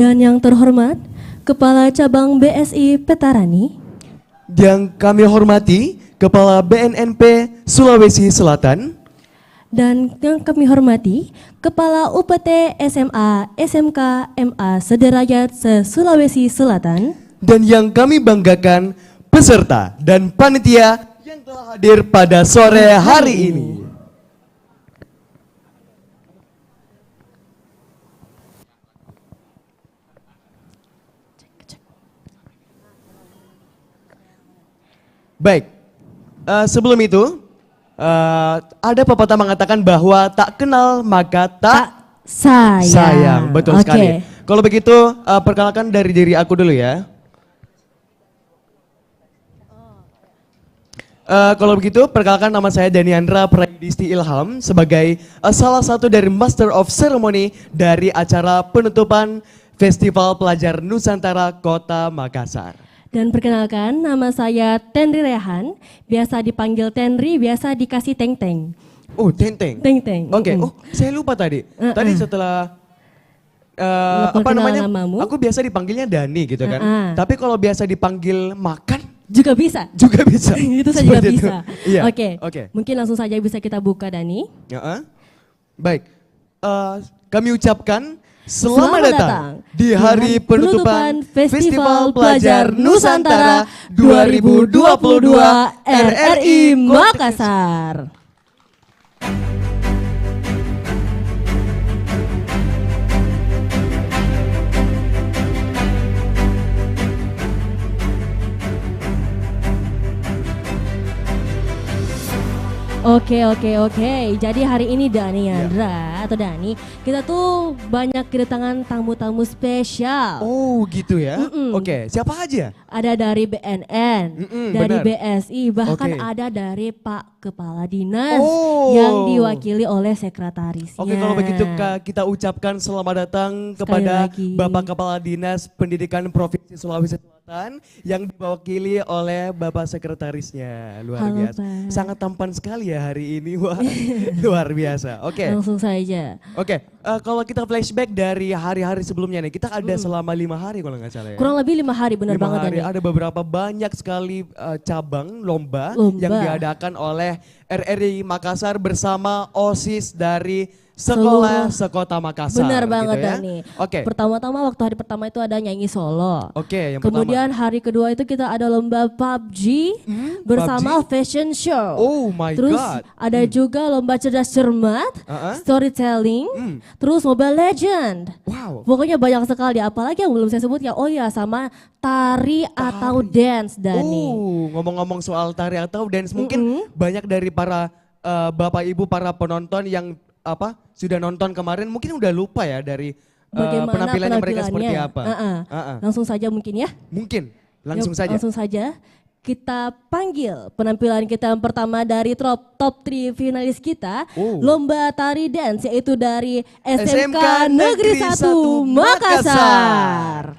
Dan yang terhormat, Kepala Cabang BSI Petarani, Yang kami hormati Kepala BNNP Sulawesi Selatan, dan yang kami hormati, Kepala UPT SMA SMK MA Sederajat se-Sulawesi Selatan, dan yang kami banggakan peserta dan panitia yang telah hadir pada sore hari ini. Baik, sebelum itu ada pepatah mengatakan bahwa tak kenal maka tak sayang. Betul Oke. sekali. Kalau begitu perkenalkan dari diri aku dulu ya. Kalau begitu perkenalkan nama saya Daniandra Prayudisti Ilham sebagai salah satu dari Master of Ceremony dari acara penutupan Festival Pelajar Nusantara Kota Makassar. Dan perkenalkan, nama saya Tenri Rehan, biasa dipanggil Tenri, biasa dikasih Teng-Teng. Oh, Teng-Teng. Teng-Teng. Oke, oh saya lupa tadi. Tadi setelah apa Perkenalan namanya? namamu. Aku biasa dipanggilnya Dani gitu kan. Tapi kalau biasa dipanggil makan Juga bisa. juga bisa. Itu saya juga Seperti itu. bisa. Iya. Oke. Mungkin langsung saja bisa kita buka, Dani. Baik. Kami ucapkan selamat datang di hari penutupan Festival Pelajar Nusantara 2022 RRI Makassar. Oke. Jadi hari ini Daniandra atau Dani, kita tuh banyak kedatangan tamu-tamu spesial. Oh gitu ya. Oke, siapa aja? Ada dari BNN, dari benar. BSI, bahkan Oke. ada dari Pak Kepala Dinas Oh. yang diwakili oleh sekretarisnya. Oke, kalau begitu kita ucapkan selamat datang kepada lagi. Bapak Kepala Dinas Pendidikan Provinsi Sulawesi Selatan yang diwakili oleh Bapak Sekretarisnya. Luar Halo, biasa. Pak. Sangat tampan sekali ya hari ini. Wah, luar biasa. Oke. Langsung saja. Oke, kalau kita flashback dari hari-hari sebelumnya nih, kita ada selama 5 hari kalau nggak salah ya. Kurang lebih 5 hari, benar 5 banget hari, Dani. ada beberapa banyak sekali cabang lomba yang Lomba. diadakan oleh RRI Makassar bersama OSIS dari Sekolah Sekota Makassar. Benar banget gitu ya. Dani. Oke. Pertama-tama waktu hari pertama itu ada nyanyi solo. Oke, yang Kemudian hari kedua itu kita ada lomba PUBG bersama PUBG? fashion show. Oh my Terus God. ada juga lomba cerdas cermat, storytelling, terus Mobile Legend. Wow. Pokoknya banyak sekali, apalagi yang belum saya sebut ya. Oh ya, sama tari atau dance Dani. Ngomong-ngomong soal tari atau dance, mungkin banyak dari para bapak ibu para penonton yang sudah nonton kemarin mungkin udah lupa ya dari Bagaimana penampilannya mereka seperti penampilannya? apa. Langsung saja mungkin ya. Mungkin langsung Yuk, saja. Langsung saja kita panggil penampilan kita yang pertama dari top 3 finalis kita. Lomba tari dance yaitu dari SMK Negeri 1 Makassar.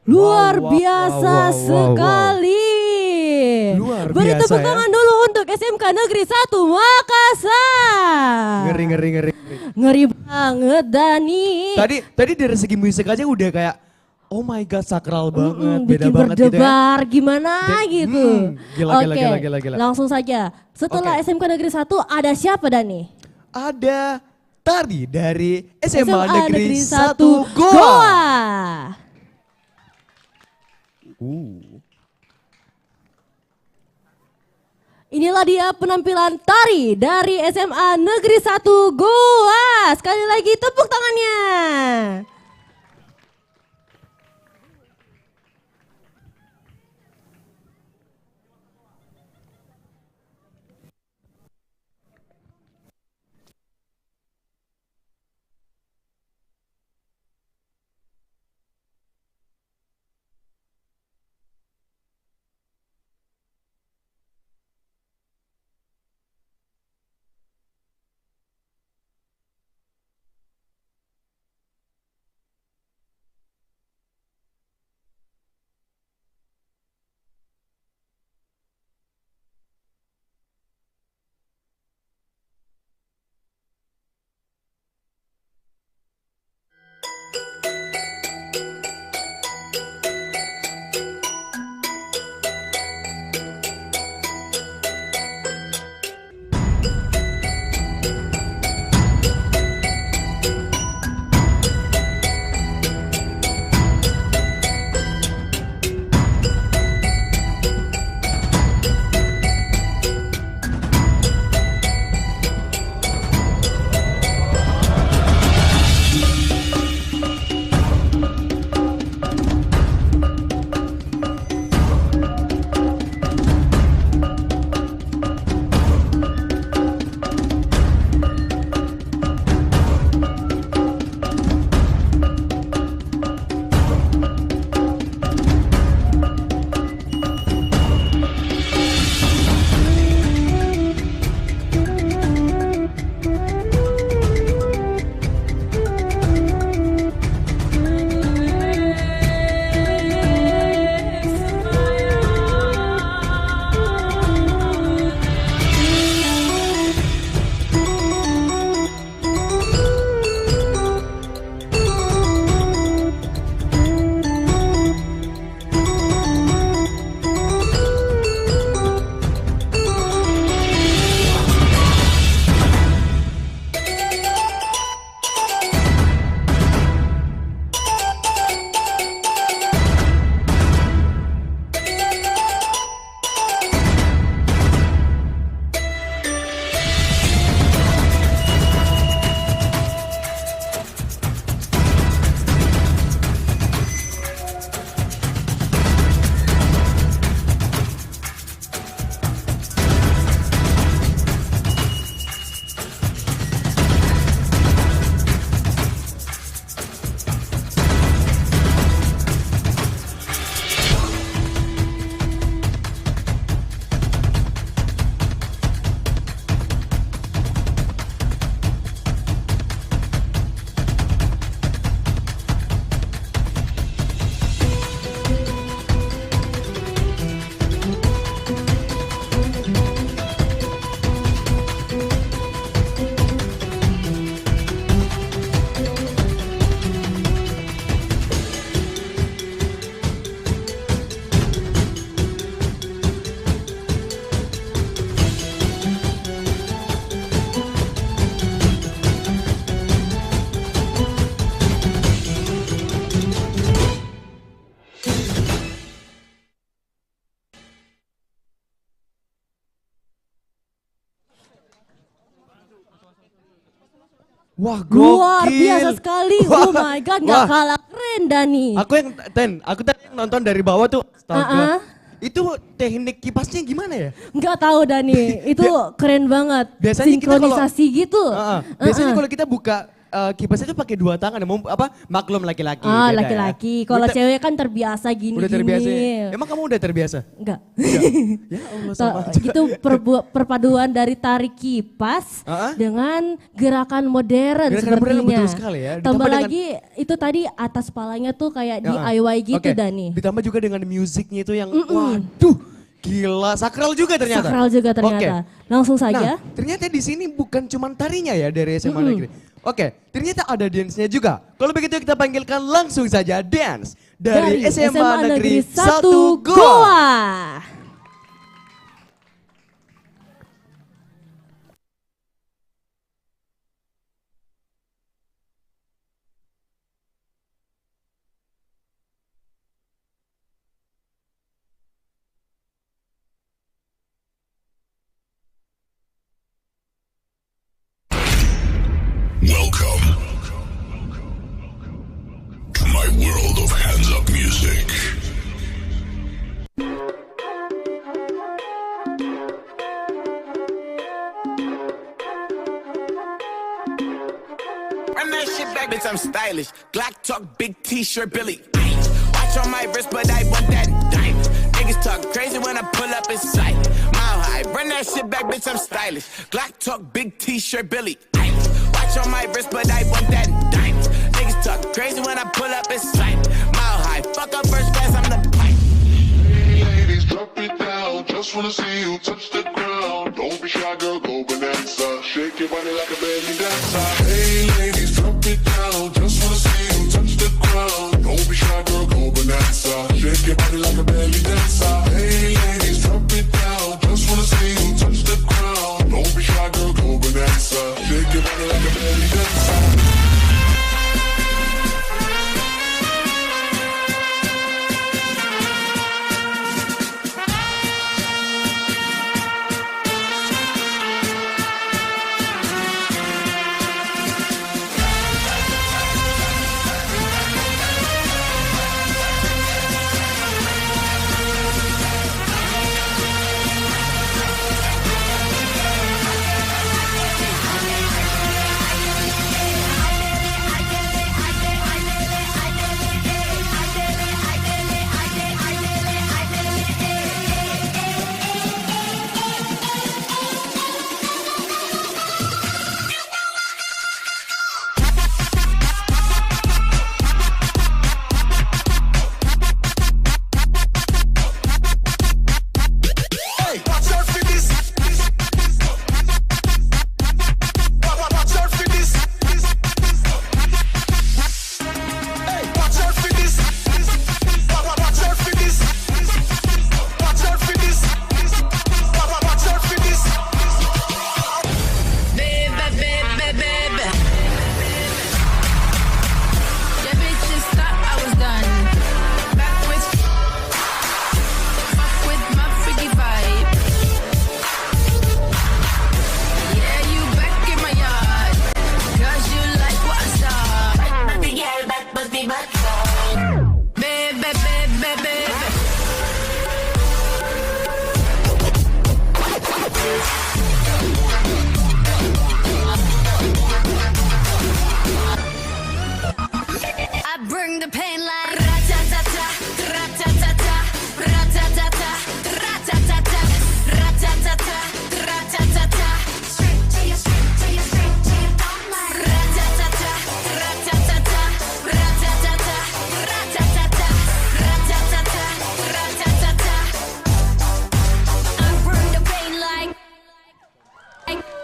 Luar biasa sekali. Luar Beri biasa tepuk tangan dulu untuk SMK Negeri 1 Makassar. Ngeri. Ngeri banget Dani. Tadi dari segi musik aja udah kayak oh my god sakral banget, beda bikin banget gitu ya. berdebar gimana gitu. Gila. Langsung saja. Setelah SMK Negeri 1 ada siapa Dani? Ada Tari dari SMA Negeri 1 Goa. Goa. Inilah dia penampilan Tari dari SMA Negeri 1 Goa. Sekali lagi tepuk tangannya. Wah, Luar gokil. biasa sekali. Oh my god, nggak kalah keren Dani. Aku tadi yang nonton dari bawah tuh. Astaga. Itu teknik kipasnya gimana ya? Nggak tahu Dani, itu keren banget. Biasanya kita sinkronisasi gitu. Biasanya kalau kita buka kipasnya tuh pakai 2 tangan, maklum laki-laki. Ah, beda laki-laki. ya. Kalau cewek kan terbiasa gini-gini. Udah terbiasa ya? Emang kamu udah terbiasa? Enggak. Ya Allah sama aja. Itu perpaduan dari tarik kipas dengan gerakan modern Gerakan sepertinya. modern betul sekali ya. Tambah lagi itu tadi atas palanya tuh kayak DIY gitu Dani. Ditambah juga dengan musiknya itu yang waduh. Gila, sakral juga ternyata. Sakral juga ternyata. Langsung saja. Nah, ternyata di sini bukan cuma tarinya ya dari SMA Negeri. Oke, ternyata ada dance-nya juga. Kalau begitu kita panggilkan langsung saja dance dari SMA Negeri 1 Goa. Welcome to my world of hands up music. Run that shit back, bitch, I'm stylish. Glock talk, big t-shirt, Billy. Watch on my wrist, but I want that diamond. Niggas talk crazy when I pull up in sight. Mile high, run that shit back, bitch, I'm stylish. Glock talk, big t-shirt, Billy. Watch on my wrist, but I want that diamond. Niggas talk crazy when I pull up in sight. Mile high, fuck up first class, I'm the pipe. Hey ladies, drop it down. Just wanna see you touch the ground. Don't be shy, girl, go bonanza. Shake your body like a belly dancer. Hey ladies, drop it down. Just wanna see you touch the ground. Don't be shy, girl, go bonanza. Shake your body like a belly dancer. Hey ladies, drop it down. Just wanna see you touch the ground. Don't be shy, girl, go bonanza. Shake your body like a belly dancer.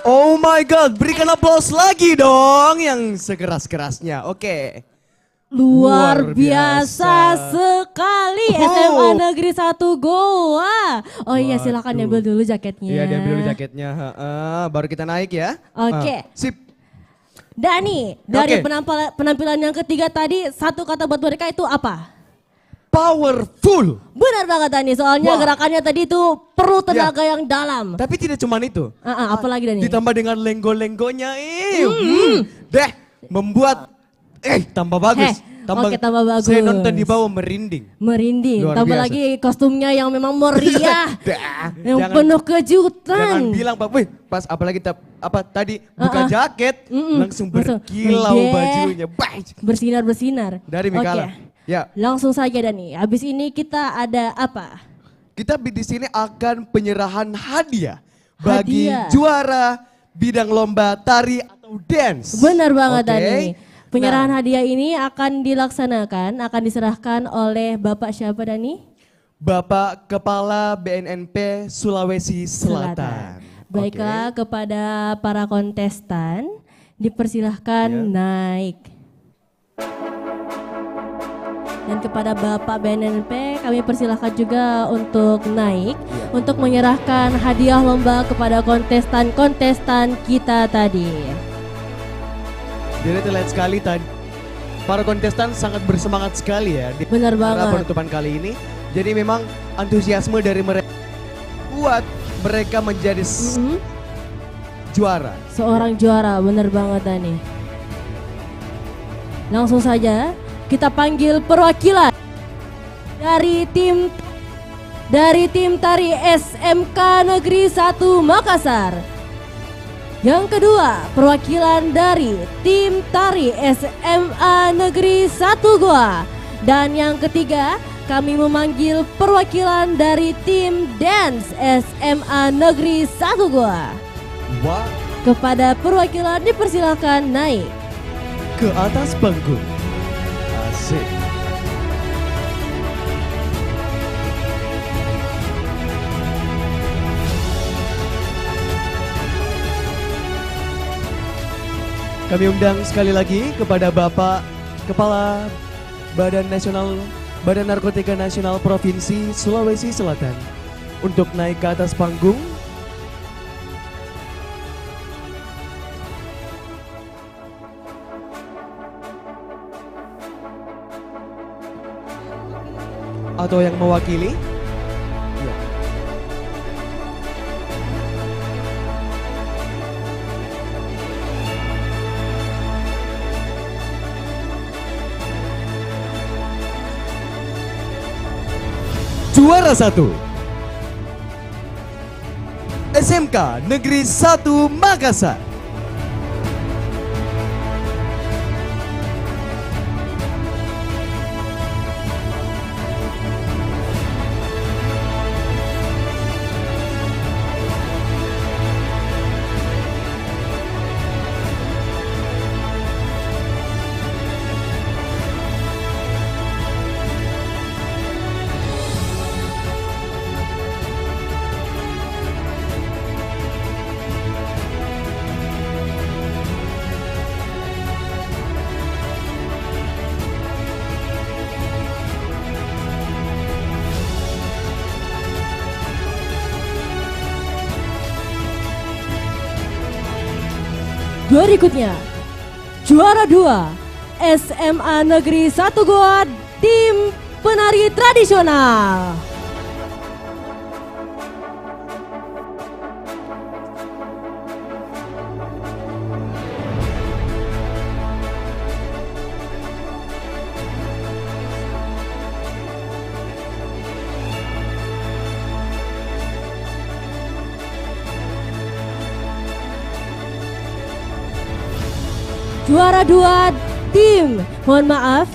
Oh my god, berikan aplaus lagi dong yang sekeras-kerasnya. Oke. Luar biasa sekali SMA Negeri 1 Goa. Oh iya, silakan ambil dulu jaketnya. Iya, diambil dulu jaketnya. Baru kita naik ya. Oke. Sip. Dani, dari penampilan yang ketiga tadi, satu kata buat mereka itu apa? Powerful. Benar banget Dani, soalnya gerakannya tadi itu perlu tenaga yang dalam. Tapi tidak cuma itu. Apalagi Dani? Ditambah dengan lenggo-lenggonya. Deh, membuat tambah bagus. Oke, tambah bagus. Saya nonton di bawah merinding. Merinding, Luar tambah biasa. lagi kostumnya yang memang meriah, yang Jangan- penuh kejutan. Jangan bilang Pak, wih pas apalagi tadi buka jaket langsung Langsung, berkilau wih, bajunya. Bah. Bersinar-bersinar. Dari Mikala. Oke, Ya, langsung saja Dani. Habis ini kita ada apa? kita di sini akan penyerahan hadiah bagi Hadiah. juara bidang lomba tari atau dance. Benar banget Oke. Dani. Penyerahan Nah, hadiah ini akan diserahkan oleh Bapak siapa Dani? Bapak Kepala BNNP Sulawesi Selatan. Baiklah, kepada para kontestan dipersilahkan Ya. naik. Dan kepada Bapak BNNP kami persilahkan juga untuk naik untuk menyerahkan hadiah lomba kepada kontestan-kontestan kita tadi. Jadi terlihat sekali tadi para kontestan sangat bersemangat sekali ya di Benar acara banget. penutupan kali ini. Jadi memang antusiasme dari mereka buat mereka menjadi juara. Seorang juara, benar banget Dani. Langsung saja kita panggil perwakilan dari tim tari SMK Negeri 1 Makassar. Yang kedua, perwakilan dari tim tari SMA Negeri 1 Goa. Dan yang ketiga, kami memanggil perwakilan dari tim dance SMA Negeri 1 Goa. Wah, Kepada perwakilan dipersilakan naik. ke atas panggung. Asik. Kami undang sekali lagi kepada Bapak Kepala Badan Narkotika Nasional Provinsi Sulawesi Selatan untuk naik ke atas panggung. Atau yang mewakili. Ya. Juara 1 SMK Negeri 1 Makassar. Berikutnya, juara 2 SMA Negeri 1 Goa, tim penari tradisional. Juara 2 tim, mohon maaf,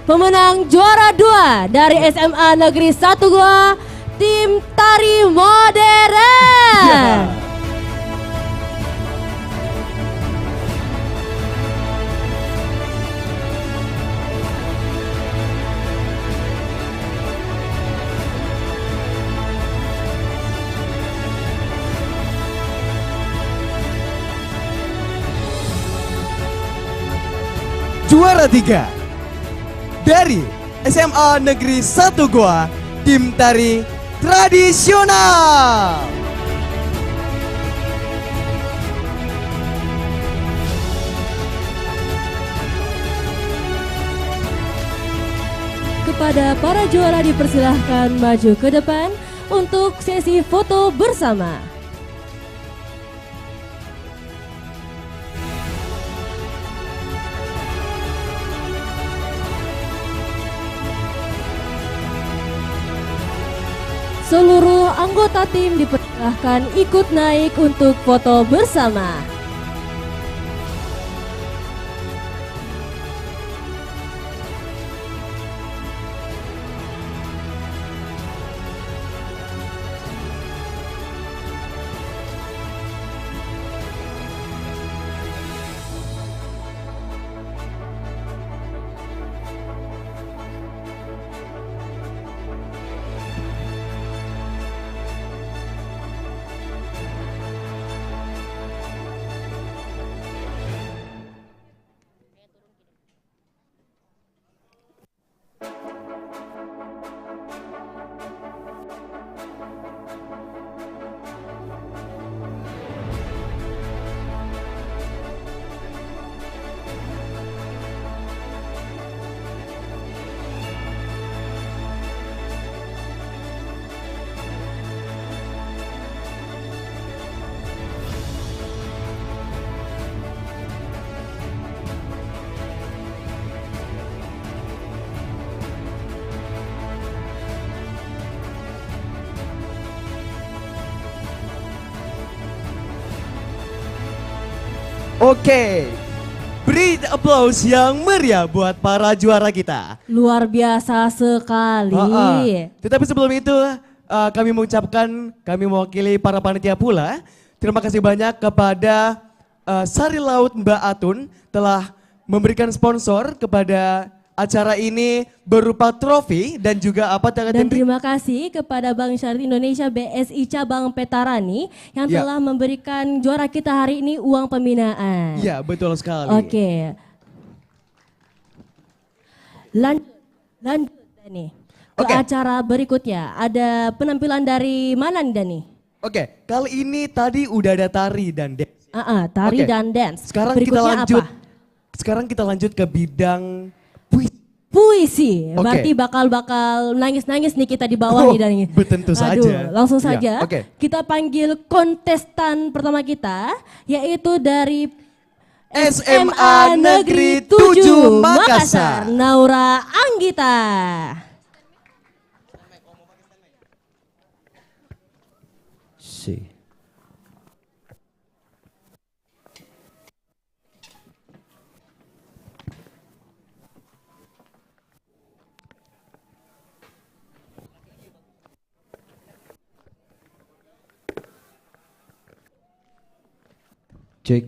pemenang juara 2 dari SMA Negeri 1 Goa, tim tari modern. Juara 3 dari SMA Negeri 1 Goa, tim tari tradisional. Kepada para juara dipersilahkan maju ke depan untuk sesi foto bersama. Seluruh anggota tim dipersilahkan ikut naik untuk foto bersama. Oke, beri applause yang meriah buat para juara kita. Luar biasa sekali. Tetapi sebelum itu kami mengucapkan, kami mewakili para panitia pula. Terima kasih banyak kepada Sari Laut Mbak Atun telah memberikan sponsor kepada acara ini berupa trofi dan juga apa Dan terima kasih kepada Bank Syariah Indonesia BSI Cabang Petarani yang telah memberikan juara kita hari ini uang pembinaan. Iya, betul sekali. Oke. Lanjut Dani. Ke acara berikutnya. Ada penampilan dari mana nih Dani? Oke, kali ini tadi udah ada tari dan dance. Tari dan dance. Sekarang berikutnya kita lanjut. apa? Sekarang kita lanjut ke bidang puisi. Berarti bakal nangis-nangis nih kita di bawah nih Dani. Tentu saja. Langsung saja. Kita panggil kontestan pertama kita yaitu dari SMA Negeri 7 Makassar, Naura Anggita. Cek.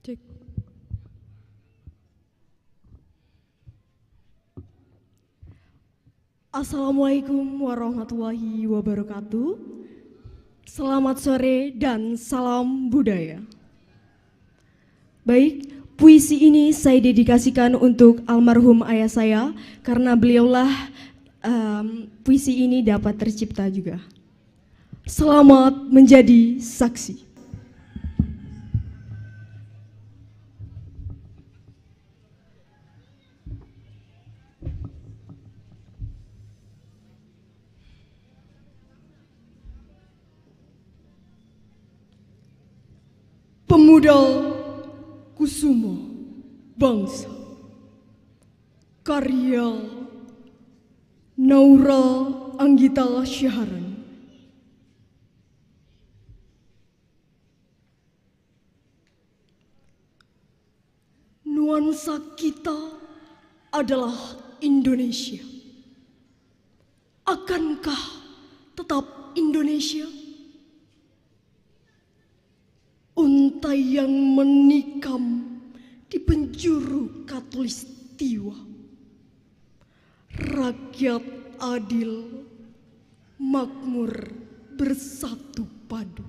Cek. Assalamualaikum warahmatullahi wabarakatuh. Selamat sore dan salam budaya. Baik, puisi ini saya dedikasikan untuk almarhum ayah saya karena beliaulah puisi ini dapat tercipta juga. Selamat menjadi saksi. Pemuda Kusuma Bangsa, karya Naura Anggita Syaharan. Nuansa kita adalah Indonesia. Akankah tetap Indonesia? Unta yang menikam di penjuru Katulistiwa. Rakyat adil, makmur, bersatu padu.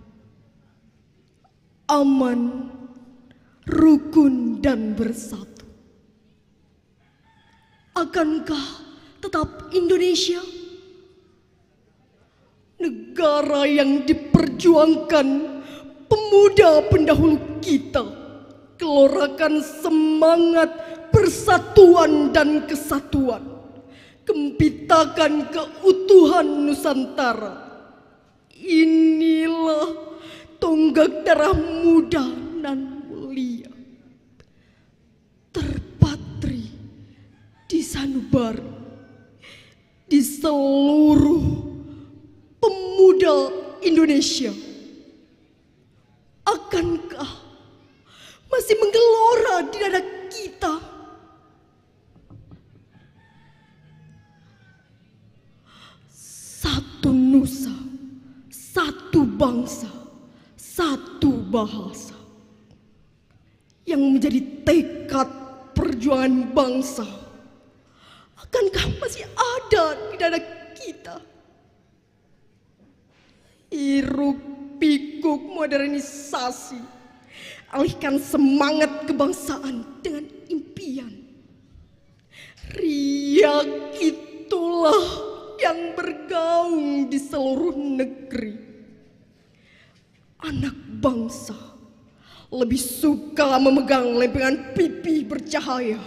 Aman, rukun dan bersatu. Akankah tetap Indonesia? Negara yang diperjuangkan pemuda pendahulu kita, gelorakan semangat persatuan dan kesatuan, gempitakan keutuhan Nusantara. Inilah tonggak darah muda nan mulia, terpatri sanubari di seluruh pemuda Indonesia. Akankah masih menggelora di dada kita? Satu nusa, satu bangsa, satu bahasa yang menjadi tekad perjuangan bangsa. Akankah masih ada di dada kita? Hiruk pikuk modernisasi, alihkan semangat kebangsaan dengan impian. Riak itulah yang bergaung di seluruh negeri. Anak bangsa lebih suka memegang lempengan pipi bercahaya.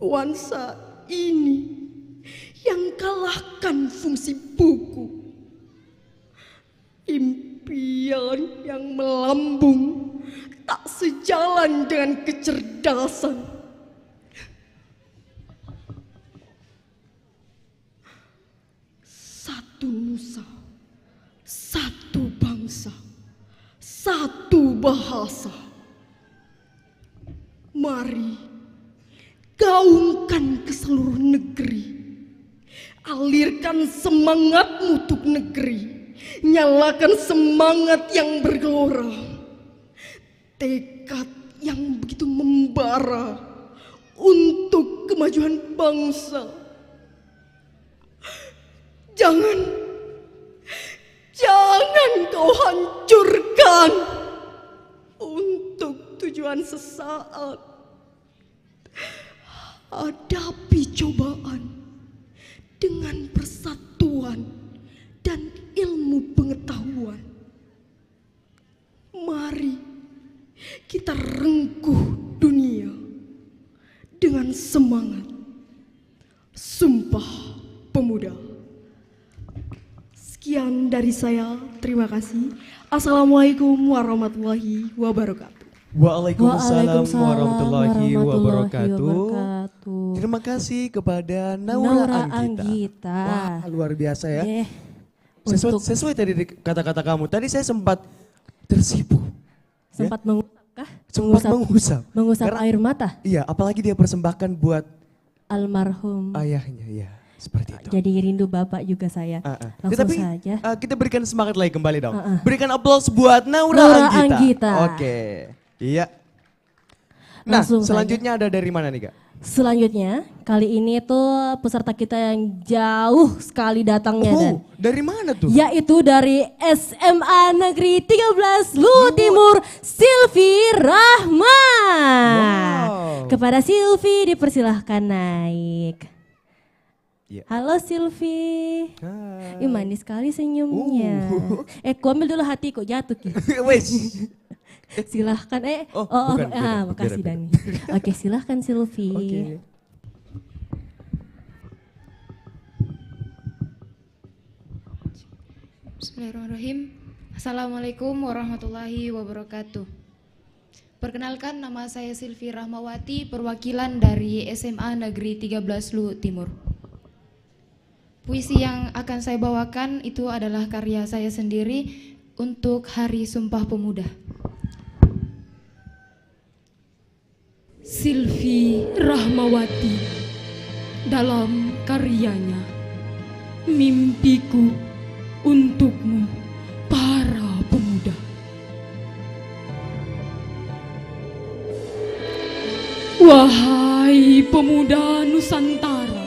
Nuansa ini yang kalahkan fungsi buku. Impian yang melambung tak sejalan dengan kecerdasan. Satu nusa, satu bangsa, satu bahasa. Mari gaungkan ke seluruh negeri. Alirkan semangatmu untuk negeri. Nyalakan semangat yang bergelora. Tekad yang begitu membara untuk kemajuan bangsa. Jangan kau hancurkan untuk tujuan sesaat. Hadapi cobaan dengan persatuan dan ilmu pengetahuan. Mari kita rengkuh dunia dengan semangat Sumpah Pemuda. Sekian dari saya, terima kasih. Assalamualaikum warahmatullahi wabarakatuh. Waalaikumsalam warahmatullahi wabarakatuh. Terima kasih kepada Naura Anggita. Wah, luar biasa ya. Sesuai tadi kata-kata kamu. Tadi saya sempat tersipu. Sempat ya? mengusap kah? Sempat mengusap. Mengusap air mata? Iya, apalagi dia persembahkan buat almarhum ayahnya, ya. Seperti itu. Jadi rindu Bapak juga saya. Langsung Tapi, saja. kita berikan semangat lagi kembali dong. Berikan aplaus buat Naura Anggita. Oke. Iya. Nah, Langsung selanjutnya ada dari mana nih, Kak? Selanjutnya, kali ini tuh peserta kita yang jauh sekali datangnya dan dari mana tuh? yaitu dari SMA Negeri 13 Lu Timur, Silvi Rahma. Wow. Kepada Silvi dipersilahkan naik. Ya. Halo Silvi. Hai. Ih, manis sekali senyumnya. Ku ambil dulu hatiku, jatuh Ki. Wes. Silahkan bukan, beda, makasih beda. Dani. Oke, silahkan Silvi. Oke. Bismillahirrahmanirrahim. Assalamualaikum warahmatullahi wabarakatuh. Perkenalkan, nama saya Silvi Rahmawati, perwakilan dari SMA Negeri 13 Lu Timur. Puisi yang akan saya bawakan itu adalah karya saya sendiri untuk Hari Sumpah Pemuda. Silvi Rahmawati dalam karyanya Mimpiku untukmu para pemuda. Wahai pemuda Nusantara,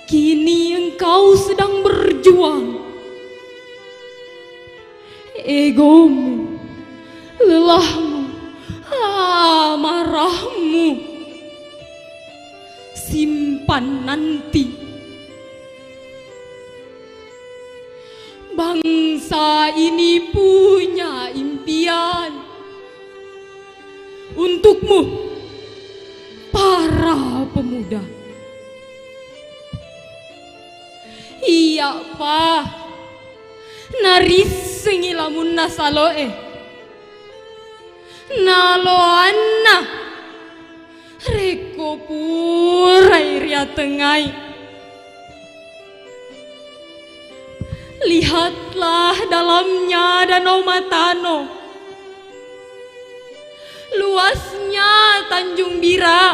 kini engkau sedang berjuang. Egomu, lelahmu, amarahmu simpan nanti. Bangsa ini punya impian untukmu para pemuda. Iya pa, naris sengilamun nasaloe, nalo anna, Reko purai ria tengai. Lihatlah dalamnya Danau Matano, luasnya Tanjung Bira,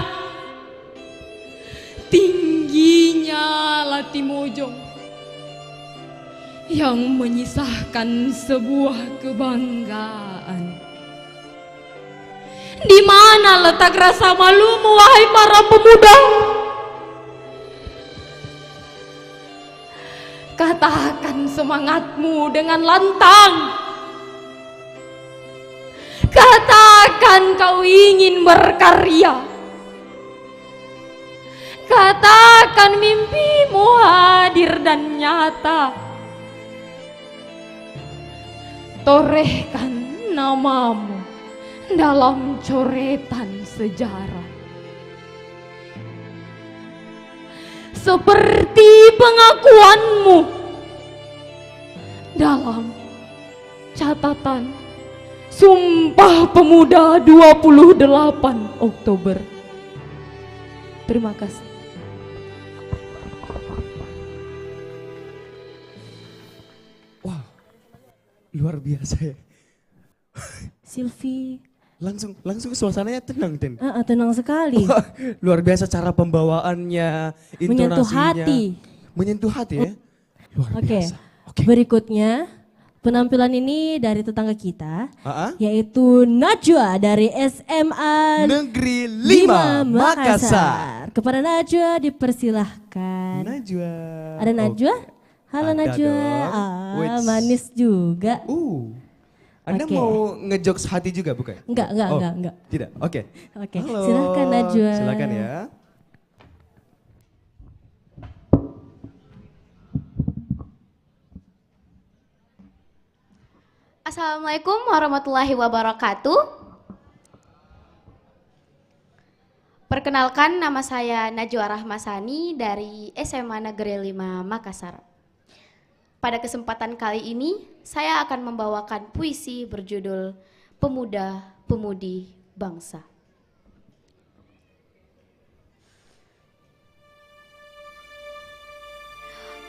tingginya Latimojong, yang menyisahkan sebuah kebanggaan. Di mana letak rasa malumu, wahai para pemuda? Katakan semangatmu dengan lantang. Katakan kau ingin berkarya. Katakan mimpimu hadir dan nyata. Torehkan namamu dalam coretan sejarah. Seperti pengakuanmu dalam catatan Sumpah Pemuda 28 Oktober. Terima kasih. Wow, luar biasa ya. Sylvie. Langsung suasananya tenang, Ten. Tenang sekali. Wah, luar biasa cara pembawaannya, intonasinya. Menyentuh hati. Menyentuh hati ya. Luar biasa. Oke. Berikutnya penampilan ini dari tetangga kita, yaitu Najwa dari SMA Negeri 5 Makassar. Kepada Najwa dipersilahkan. Najwa. Ada Najwa? Halo Ada Najwa. dong. Manis juga. Anda mau ngejokes hati juga bukan? Enggak. Tidak. Oke. Oke. Halo. Silahkan Najwa. Silakan ya. Assalamualaikum warahmatullahi wabarakatuh. Perkenalkan, nama saya Najwa Rahmasani dari SMA Negeri 5 Makassar. Pada kesempatan kali ini, saya akan membawakan puisi berjudul Pemuda Pemudi Bangsa.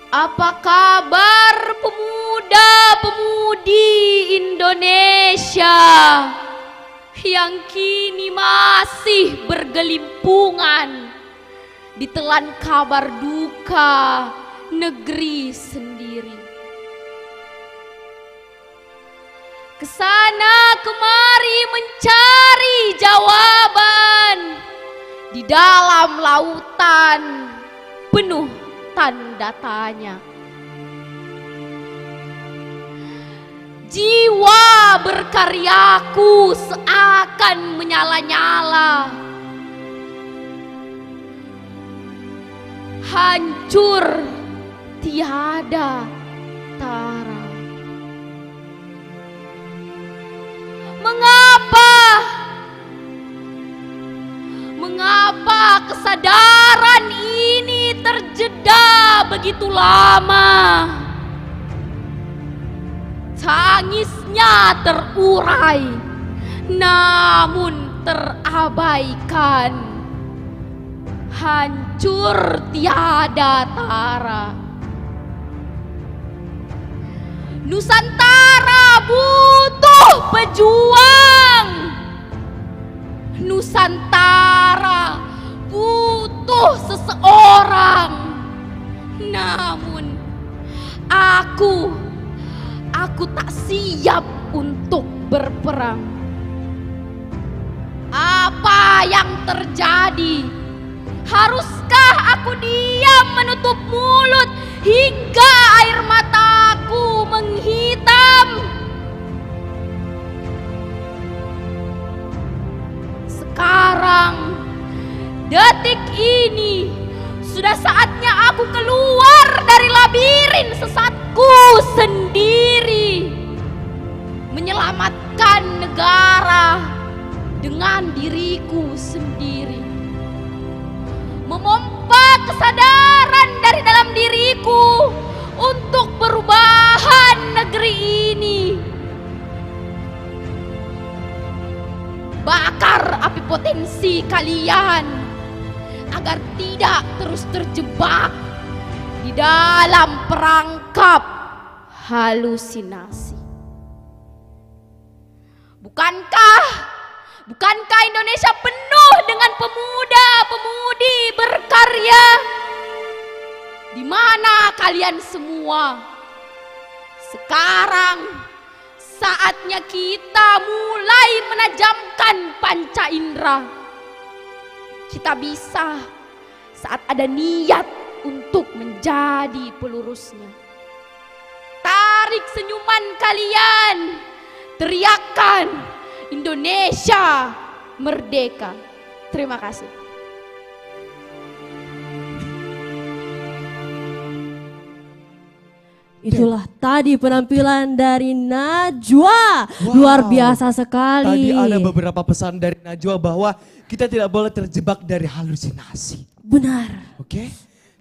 Apa kabar pemuda-pemudi Indonesia yang kini masih bergelimpungan ditelan kabar duka negeri sendiri? Kesana kemari mencari jawaban di dalam lautan penuh tanda tanya. Jiwa berkaryaku seakan menyala-nyala, hancur tiada tara. Mengapa kesadaran ini terjeda begitu lama? Tangisnya terurai, namun terabaikan, hancur tiada tara. Nusantara butuh pejuang. Nusantara butuh seseorang. Namun aku tak siap untuk berperang. Apa yang terjadi? Haruskah aku diam menutup mulut hingga air mataku menghitam? Sekarang, detik ini, sudah saatnya aku keluar dari labirin sesatku sendiri, menyelamatkan negara dengan diriku sendiri, memompa kesadaran dari dalam diriku untuk perubahan negeri ini. Bakar api potensi potensi kalian agar tidak terus terjebak di dalam perangkap halusinasi. Bukankah Indonesia penuh dengan pemuda-pemudi berkarya? Di mana kalian semua? Sekarang saatnya kita mulai menajamkan panca indera. Kita bisa saat ada niat untuk menjadi pelurusnya. Tarik senyuman kalian, teriakan Indonesia merdeka. Terima kasih. Itulah tadi penampilan dari Najwa. Luar biasa sekali. Tadi ada beberapa pesan dari Najwa bahwa kita tidak boleh terjebak dari halusinasi. Benar. Oke?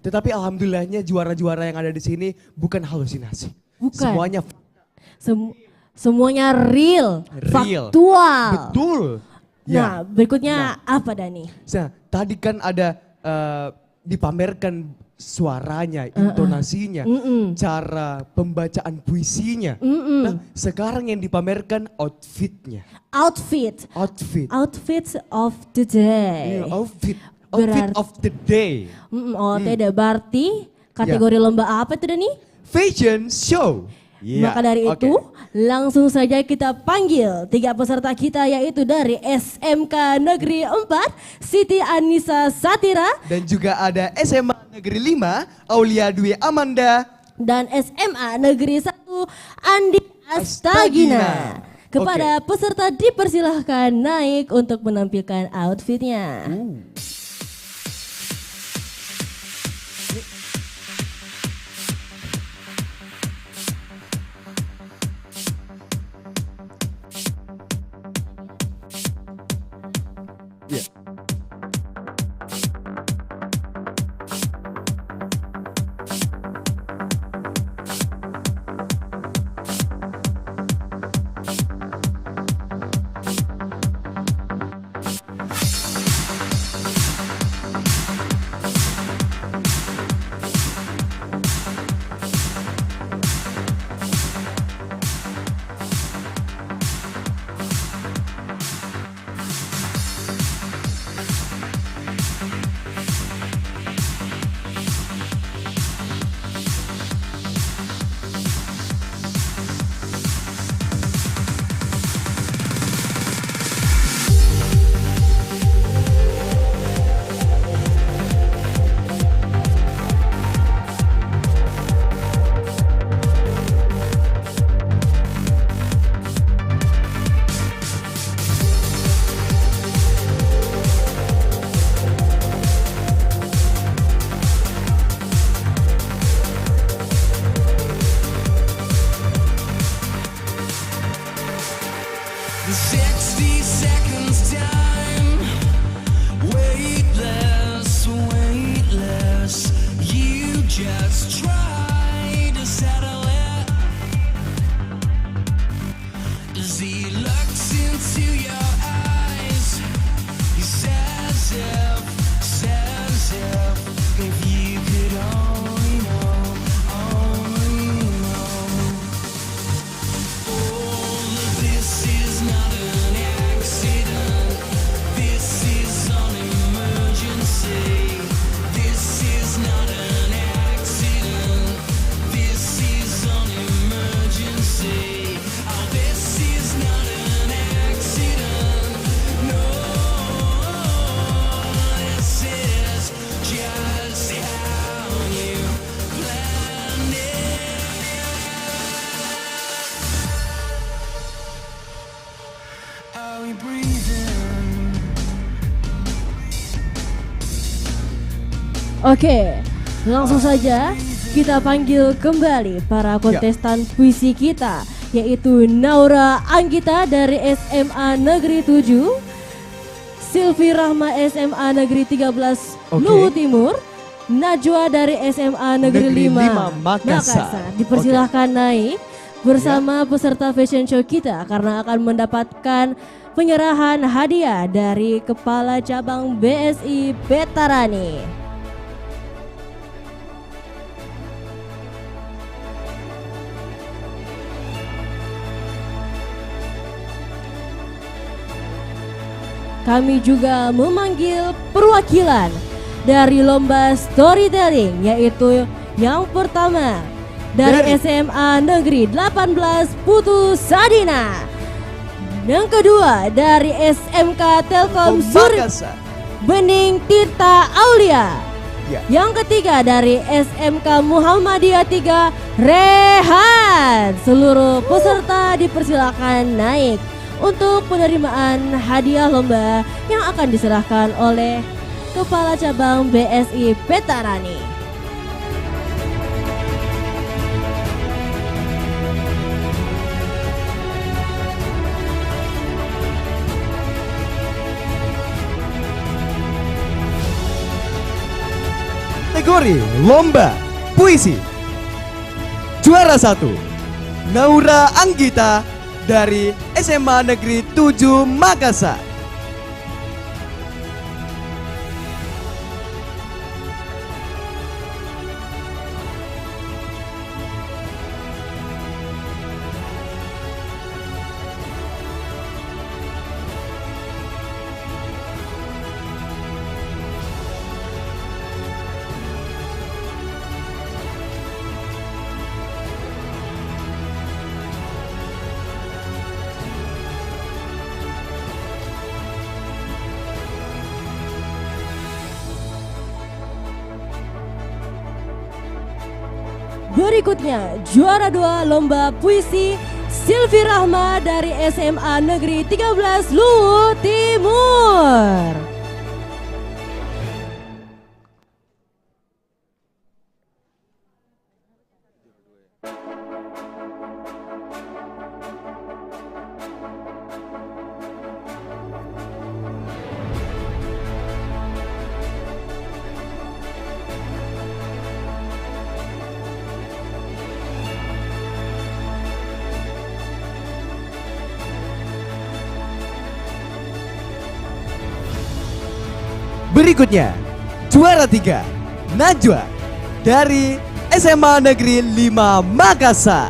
Tetapi alhamdulillahnya juara-juara yang ada di sini bukan halusinasi. Bukan. Semuanya semuanya real, faktual. Betul. Nah, berikutnya apa Dani? Nah, tadi kan ada dipamerkan suaranya, intonasinya, cara pembacaan puisinya. Nah, sekarang yang dipamerkan outfitnya. Outfit of the day. Iya, outfit Berarti- of the day. Tidak berarti kategori lomba apa itu Dani? Fashion show. Iya, Maka dari oke. itu langsung saja kita panggil 3 peserta kita yaitu dari SMK Negeri 4 Siti Anissa Satira Dan juga ada SMA Negeri 5 Aulia Dwi Amanda. dan SMA Negeri 1 Andi Astagina. Kepada peserta dipersilahkan naik untuk menampilkan outfitnya. Iya. The 60 seconds time, weightless, weightless. You just try to settle it as he looks into your eyes. He says if you could only know, only know. All of this is not an accident. This is an emergency. This is not an accident. This is an emergency. Oh, this is not an accident. No, this is just how you planned it. Are we breathing? Oke, langsung saja kita panggil kembali para kontestan puisi kita yaitu Naura Anggita dari SMA Negeri 7, Silvi Rahma SMA Negeri 13 Luwu Timur, Najwa dari SMA Negeri 5 Makassar. Dipersilahkan naik bersama peserta fashion show kita karena akan mendapatkan penyerahan hadiah dari Kepala Cabang BSI Petarani. Kami juga memanggil perwakilan dari lomba storytelling, yaitu yang pertama dari SMA Negeri 18 Putu Sadina. Yang kedua dari SMK Telkom Bening Tirta Aulia. Ya. Yang ketiga dari SMK Muhammadiyah 3 Rehan. Seluruh peserta dipersilakan naik untuk penerimaan hadiah lomba yang akan diserahkan oleh Kepala Cabang BSI Petarani. Kategori Lomba Puisi. Juara 1 Naura Anggita dari SMA Negeri 7 Makassar. Berikutnya juara 2 lomba puisi Silvi Rahma dari SMA Negeri 13 Luwu Timur. Berikutnya, juara 3 Najwa dari SMA Negeri 5 Makassar.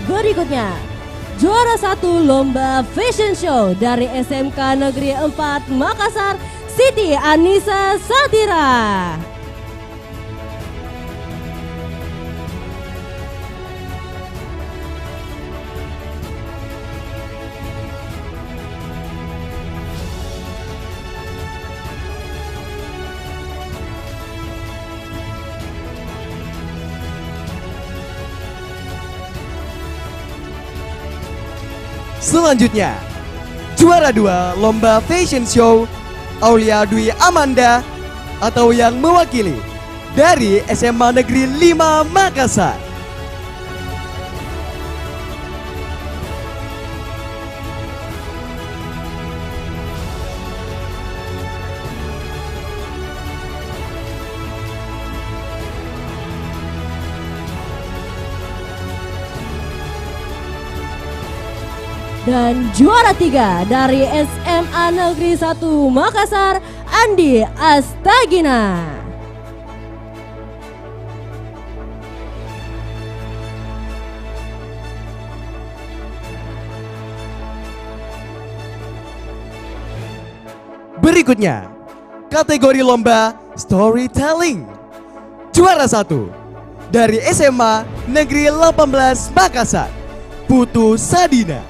Berikutnya juara 1 lomba fashion show dari SMK Negeri 4 Makassar, Siti Anissa Satira. Selanjutnya, juara 2 lomba fashion show Aulia Dwi Amanda atau yang mewakili dari SMA Negeri 5 Makassar. Dan juara 3 dari SMA Negeri 1 Makassar, Andi Astagina. Berikutnya, kategori lomba storytelling. Juara 1 dari SMA Negeri 18 Makassar, Putu Sadina.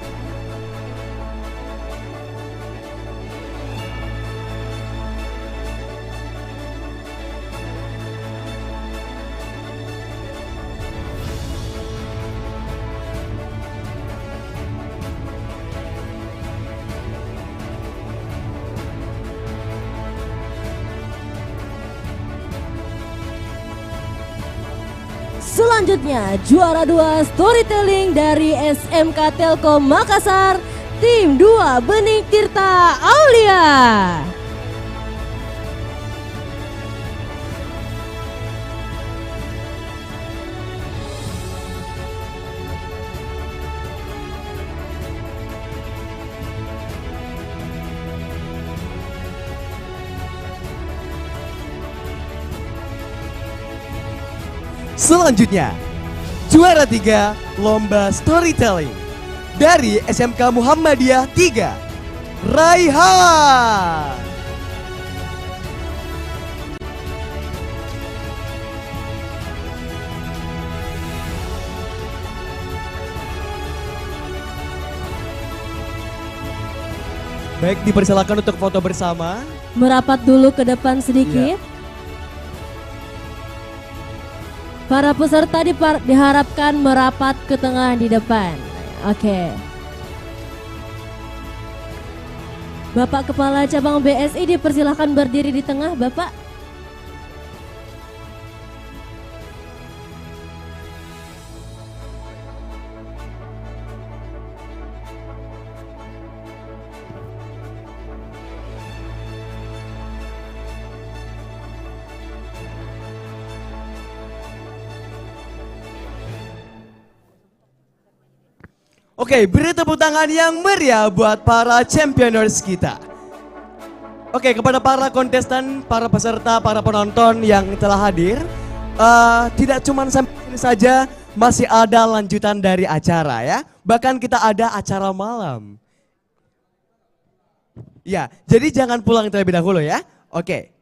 Selanjutnya juara 2 storytelling dari SMK Telkom Makassar, tim 2 Bening Tirta Aulia. Selanjutnya, juara 3 lomba storytelling dari SMK Muhammadiyah 3, Raihan. Baik, dipersilakan untuk foto bersama. Merapat dulu ke depan sedikit. Para peserta diharapkan merapat ke tengah di depan. Oke. Bapak Kepala Cabang BSI dipersilakan berdiri di tengah, Bapak. Oke, beri tepuk tangan yang meriah buat para championers kita. Oke, kepada para kontestan, para peserta, para penonton yang telah hadir, tidak cuma sampai sini saja, masih ada lanjutan dari acara ya. Bahkan kita ada acara malam. Ya, jadi jangan pulang terlebih dahulu ya. Oke.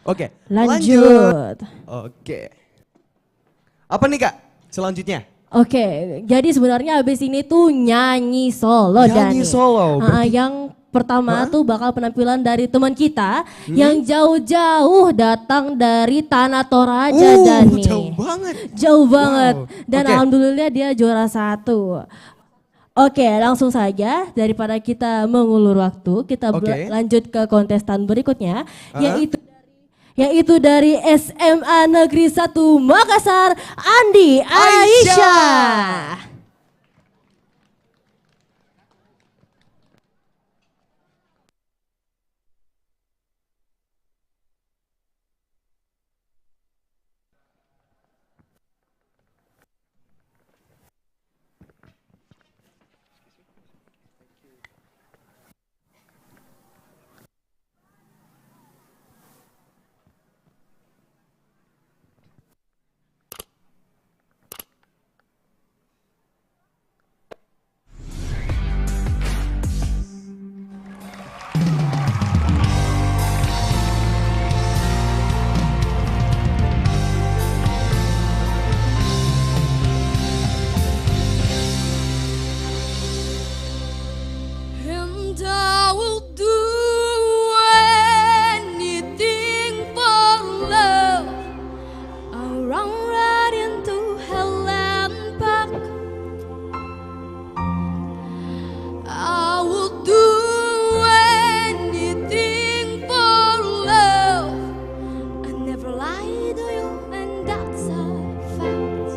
Oke, Lanjut. Oke. Apa nih Kak selanjutnya? Oke, jadi sebenarnya habis ini tuh nyanyi solo, Nyanyi Dani. solo, berarti- Yang pertama tuh bakal penampilan dari teman kita yang jauh-jauh datang dari Tanah Toraja, Dani. Jauh banget. Jauh banget. Wow. Dan Oke. alhamdulillah dia juara 1. Oke, langsung saja daripada kita mengulur waktu, kita Oke. lanjut ke kontestan berikutnya, yaitu dari SMA Negeri 1 Makassar, Andi Aisyah. And I will do anything for love. I'll run right into hell and back. I will do anything for love. I never lie to you, and that's a fact.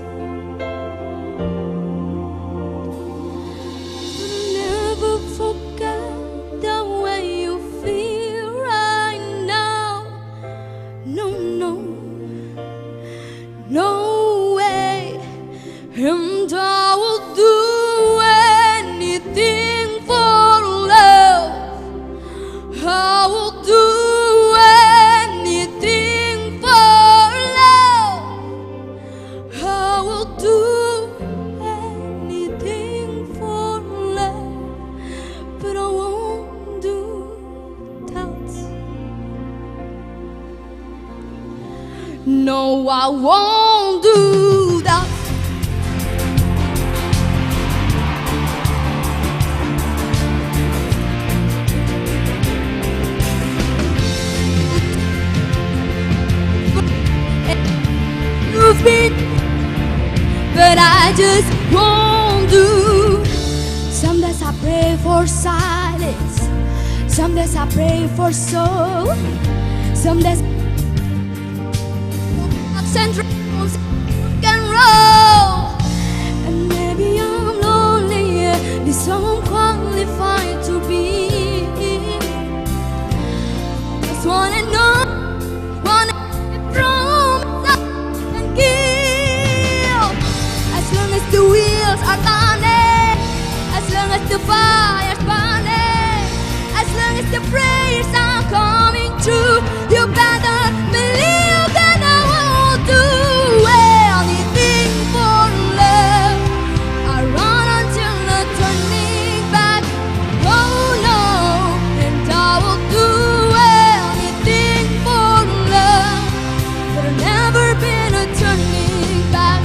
Never forget the way you feel right now. No, no, no way. And I will do anything for love. I will do anything for love. I will do anything for love, but I won't do that. No, I won't do that. You've been, but I just won't do. Some days I pray for silence, Some days I pray for soul. Some days and drums can roll. And maybe I'm lonely, this song qualified to be. Just wanna know, wanna promise I can give. As long as the wheels are turning, as long as the fire's burning, as long as the prayers are coming true, you better believe that I will do anything for love. I run until no turning back. Oh no, and I will do anything for love. There'll never been a turning back.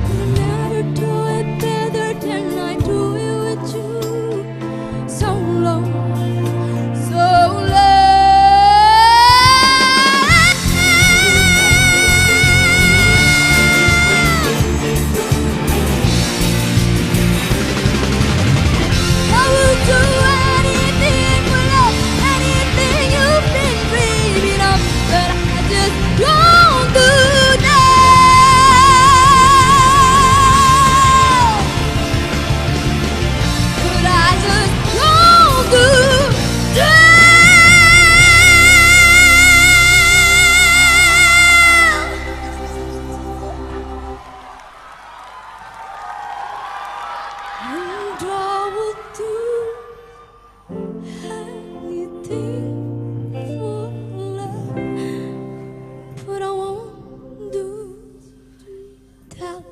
I'll never do it better than I do it with you. So long, so long. I will do anything for love, anything you've been dreaming of, but I just won't do now. But I just won't do now. And I will do anything for love, but I won't do that.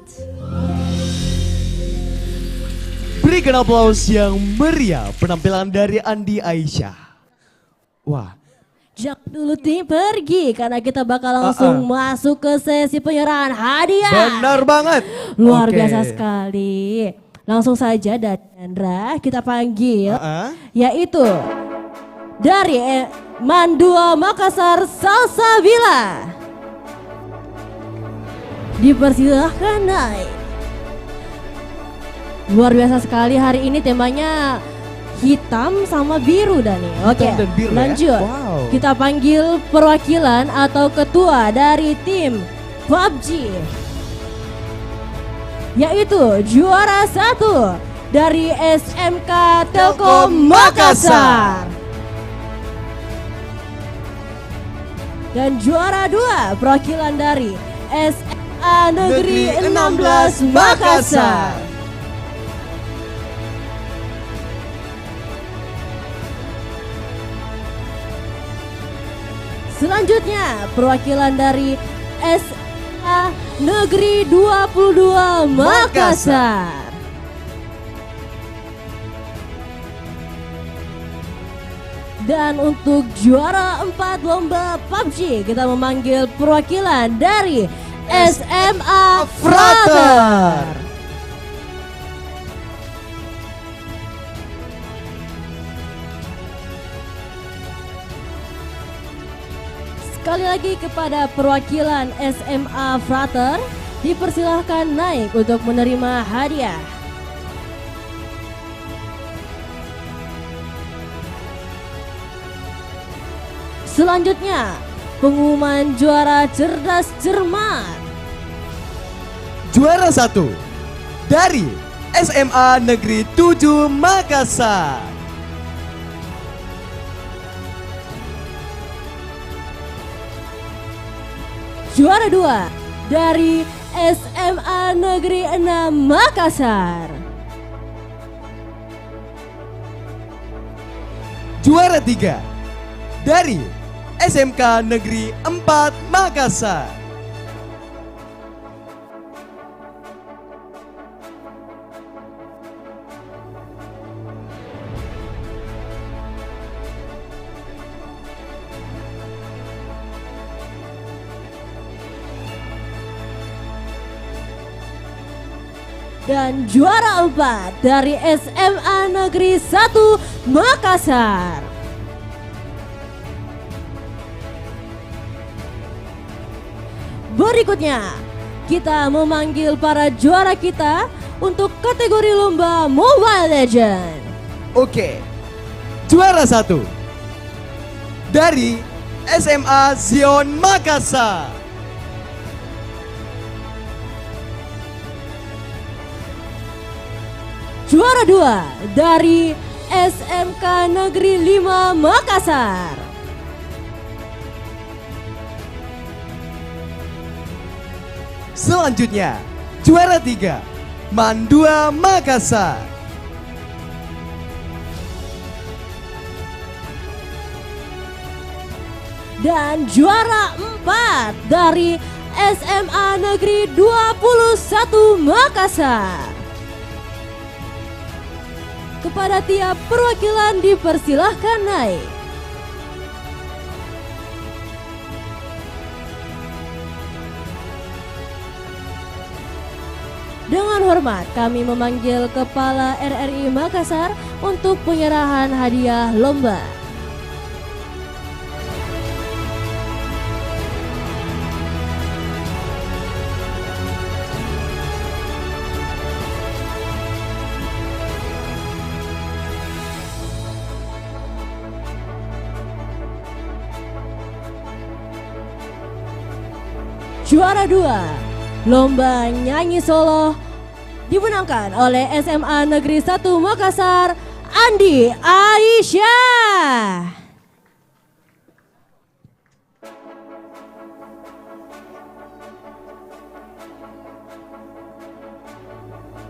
Berikan aplaus yang meriah penampilan dari Andi Aisyah. Wah, Jangan dulu tim pergi karena kita bakal langsung masuk ke sesi penyerahan hadiah. benar banget. Luar Oke. biasa sekali. Langsung saja dari Andra kita panggil yaitu dari Mandua Makassar Salsabila. Dipersilahkan naik. Luar biasa sekali hari ini temanya hitam sama biru Dani. Oke, Hitam dan biru ya? lanjut. Wow. Kita panggil perwakilan atau ketua dari tim PUBG. Yaitu juara 1 dari SMK Telkom Makassar. Dan juara 2 perwakilan dari SMA Negeri 16 Makassar. Selanjutnya perwakilan dari SMA Negeri 22 Makassar. Dan untuk juara 4 lomba PUBG kita memanggil perwakilan dari SMA Frater. Sekali lagi kepada perwakilan SMA Frater, dipersilahkan naik untuk menerima hadiah. Selanjutnya, pengumuman juara cerdas cermat. Juara 1 dari SMA Negeri 7 Makassar. Juara 2 dari SMA Negeri 6 Makassar. Juara 3 dari SMK Negeri 4 Makassar. Dan juara 4 dari SMA Negeri 1 Makassar. Berikutnya, kita memanggil para juara kita untuk kategori lomba Mobile Legends. Oke. Juara 1 dari SMA Zion Makassar. Juara 2 dari SMK Negeri 5 Makassar. Selanjutnya, juara 3 Mandua Makassar. Dan juara 4 dari SMA Negeri 21 Makassar. Kepada tiap perwakilan dipersilahkan naik. Dengan hormat kami memanggil Kepala RRI Makassar untuk penyerahan hadiah lomba. Juara 2, lomba nyanyi solo dimenangkan oleh SMA Negeri 1 Makassar, Andi Aisyah.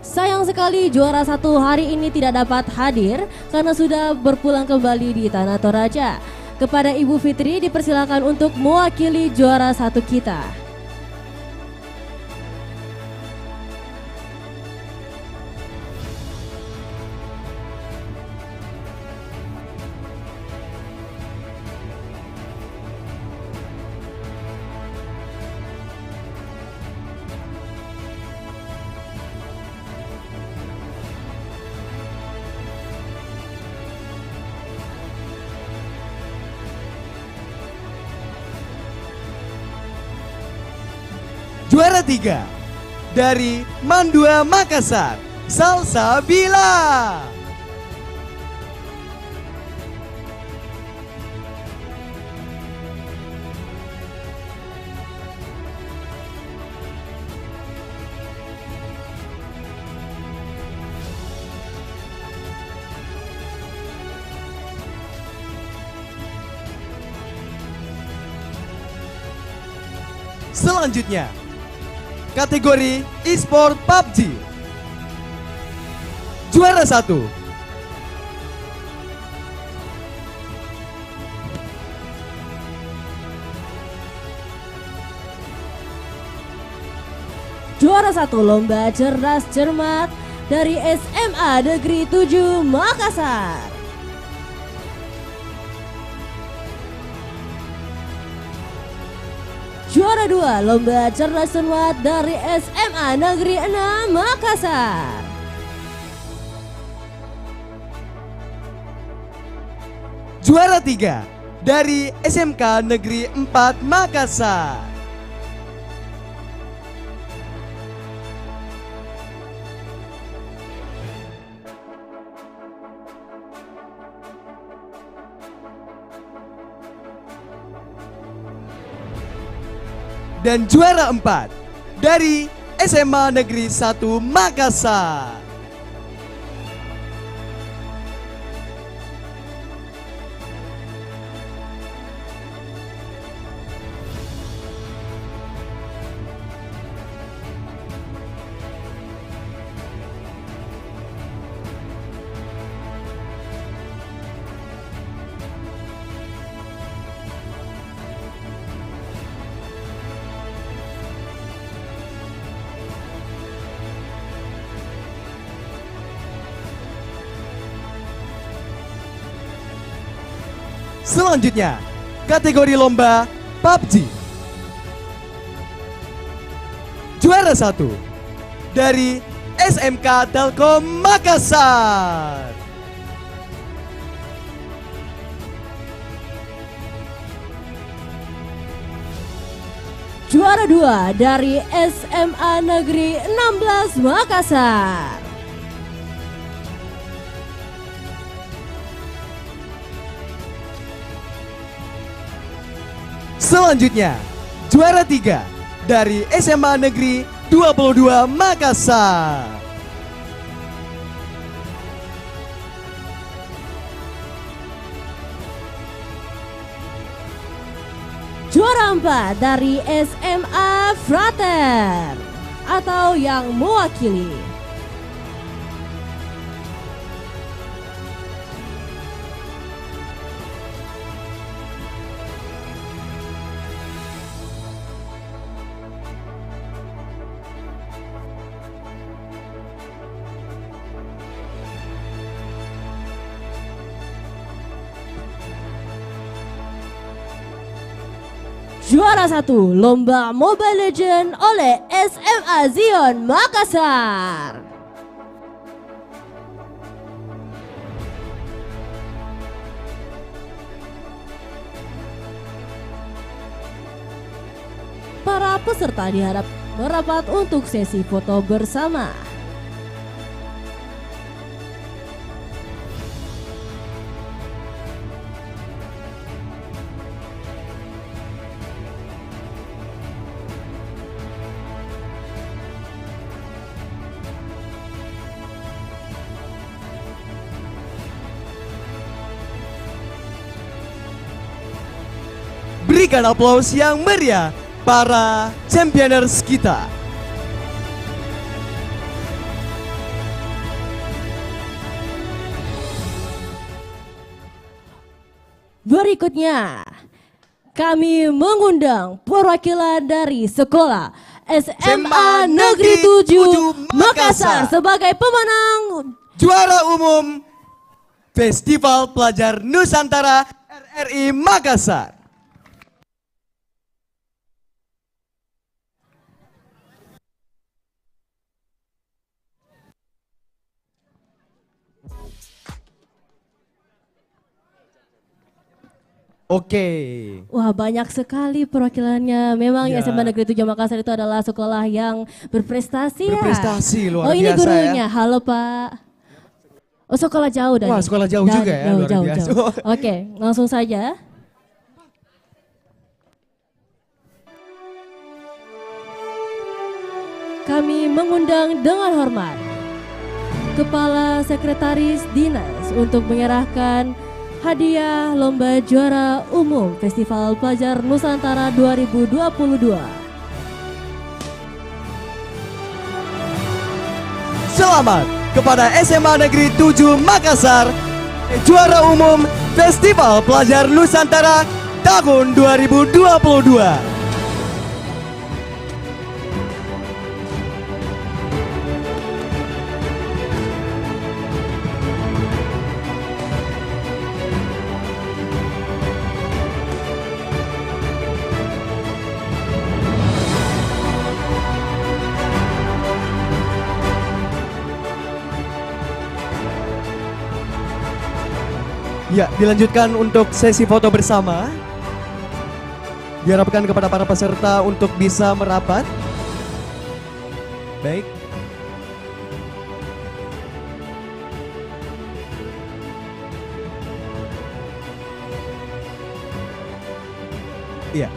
Sayang sekali juara 1 hari ini tidak dapat hadir karena sudah berpulang kembali di Tanah Toraja. Kepada Ibu Fitri dipersilakan untuk mewakili juara 1 kita. Juara 3 dari Mandua Makassar, Salsabila. Selanjutnya, kategori e-sport PUBG. Juara 1 Juara 1 lomba cerdas cermat dari SMA Negeri 7 Makassar. Juara 2 lomba cerdas cermat dari SMA Negeri 6 Makassar. Juara 3 dari SMK Negeri 4 Makassar. Dan juara 4 dari SMA Negeri 1 Makassar. Selanjutnya, kategori lomba PUBG. Juara 1 dari SMK Telkom Makassar. Juara 2 dari SMA Negeri 16 Makassar. Selanjutnya, juara 3 dari SMA Negeri 22 Makassar. Juara 4 dari SMA Frater atau yang mewakili. Juara 1 Lomba Mobile Legends oleh SMA Zion Makassar. Para peserta diharap merapat untuk sesi foto bersama. Berikan aplaus yang meriah para championers kita. Berikutnya, kami mengundang perwakilan dari sekolah SMA Negeri 7 Makassar sebagai pemenang Juara umum Festival Pelajar Nusantara RRI Makassar. Oke. Wah, banyak sekali perwakilannya. Memang Ya. SMA Negeri 7 Makassar itu adalah sekolah yang berprestasi, Berprestasi, ya. luar Oh, ini biasa, gurunya. Halo, Pak. Oh, sekolah jauh dari. Wah, sekolah jauh juga ya, luar biasa. Oke, langsung saja. Kami mengundang dengan hormat Kepala Sekretaris Dinas untuk menyerahkan hadiah Lomba Juara Umum Festival Pelajar Nusantara 2022. Selamat kepada SMA Negeri 7 Makassar, juara umum Festival Pelajar Nusantara tahun 2022. Ya, dilanjutkan untuk sesi foto bersama. Diharapkan kepada para peserta untuk bisa merapat. Baik. Iya.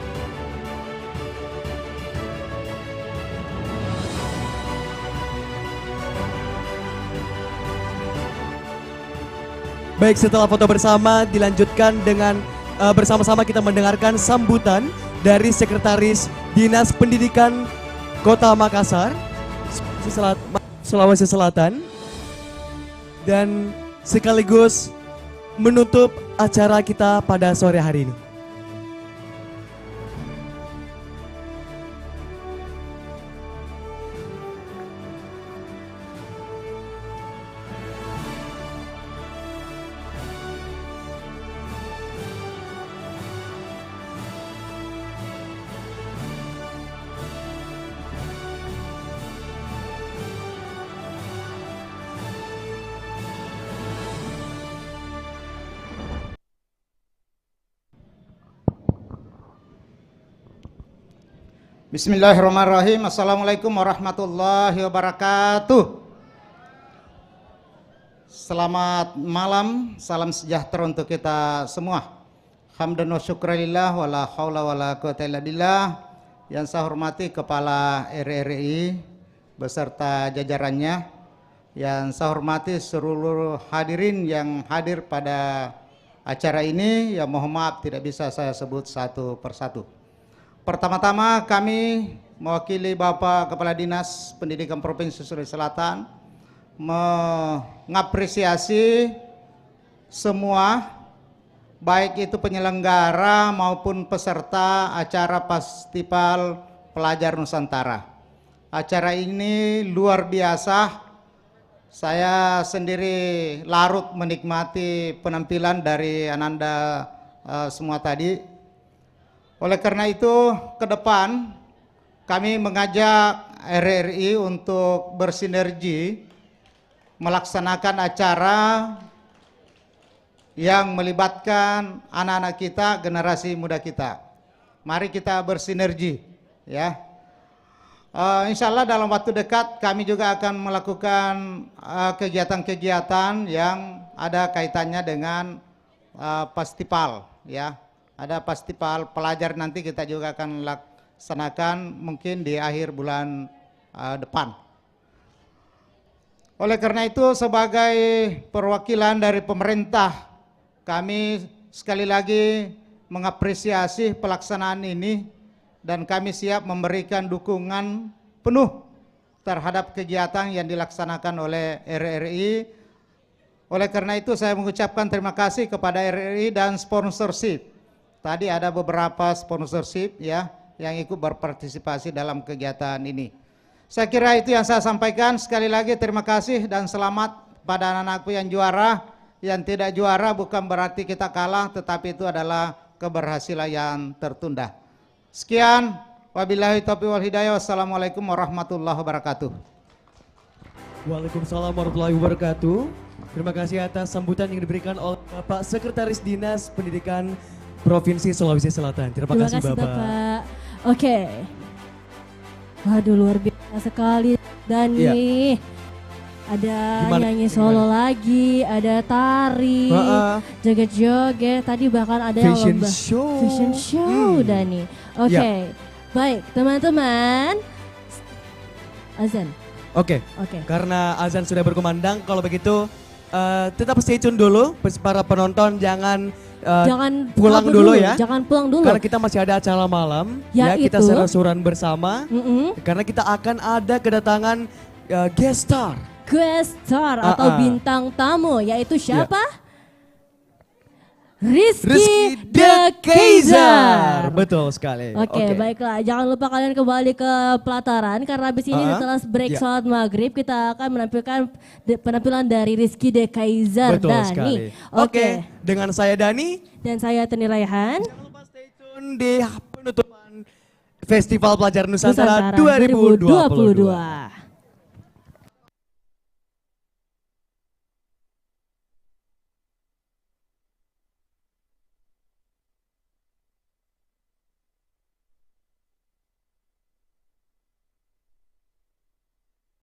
Baik, setelah foto bersama dilanjutkan dengan bersama-sama kita mendengarkan sambutan dari Sekretaris Dinas Pendidikan Kota Makassar, Sulawesi Selatan, dan sekaligus menutup acara kita pada sore hari ini. Bismillahirrahmanirrahim. Assalamualaikum warahmatullahi wabarakatuh. Selamat malam, salam sejahtera untuk kita semua. Hamdan wa syukralillah wa la haula wa la quwata illa billah. Yang saya hormati Kepala RRI beserta jajarannya. Yang saya hormati seluruh hadirin yang hadir pada acara ini. Yang mohon maaf tidak bisa saya sebut satu persatu. Pertama-tama kami mewakili Bapak Kepala Dinas Pendidikan Provinsi Sulawesi Selatan mengapresiasi semua baik itu penyelenggara maupun peserta acara Festival Pelajar Nusantara. Acara ini luar biasa. Saya sendiri larut menikmati penampilan dari Ananda semua tadi. Oleh karena itu, ke depan kami mengajak RRI untuk bersinergi melaksanakan acara yang melibatkan anak-anak kita, generasi muda kita. Mari kita bersinergi, ya. Insya Allah dalam waktu dekat kami juga akan melakukan kegiatan-kegiatan yang ada kaitannya dengan festival, ya. Ada festival pelajar nanti kita juga akan laksanakan mungkin di akhir bulan depan. Oleh karena itu sebagai perwakilan dari pemerintah, kami sekali lagi mengapresiasi pelaksanaan ini dan kami siap memberikan dukungan penuh terhadap kegiatan yang dilaksanakan oleh RRI. Oleh karena itu saya mengucapkan terima kasih kepada RRI dan sponsorship. Tadi ada beberapa sponsorship ya yang ikut berpartisipasi dalam kegiatan ini. Saya kira itu yang saya sampaikan. Sekali lagi terima kasih dan selamat pada anak-anakku yang juara. Yang tidak juara bukan berarti kita kalah, tetapi itu adalah keberhasilan yang tertunda. Sekian, wabillahi taufiq wal hidayah. Wassalamualaikum warahmatullahi wabarakatuh. Waalaikumsalam warahmatullahi wabarakatuh. Terima kasih atas sambutan yang diberikan oleh Bapak Sekretaris Dinas Pendidikan Provinsi Sulawesi Selatan. Terima kasih Bapak. Oke. Waduh luar biasa sekali Dani. Iya. Ada nyanyi solo lagi, ada tari, joget-joget, tadi bahkan ada yang lomba fashion show Dani. Oke. Baik teman-teman. Azan. Oke. Karena azan sudah berkumandang, kalau begitu tetap stay tune dulu para penonton, jangan pulang dulu ya. Jangan pulang dulu. Karena kita masih ada acara malam ya kita seru-seruan bersama. Karena kita akan ada kedatangan guest star atau bintang tamu, yaitu siapa? Rizky The Kaiser. Betul sekali. Oke, baiklah. Jangan lupa kalian kembali ke pelataran karena habis ini setelah break sholat maghrib kita akan menampilkan penampilan dari Rizky The Kaiser. Betul sekali. Oke, dengan saya Dani dan saya Teni Raihan. Jangan lupa stay tune di penutupan Festival Pelajar Nusantara 2022.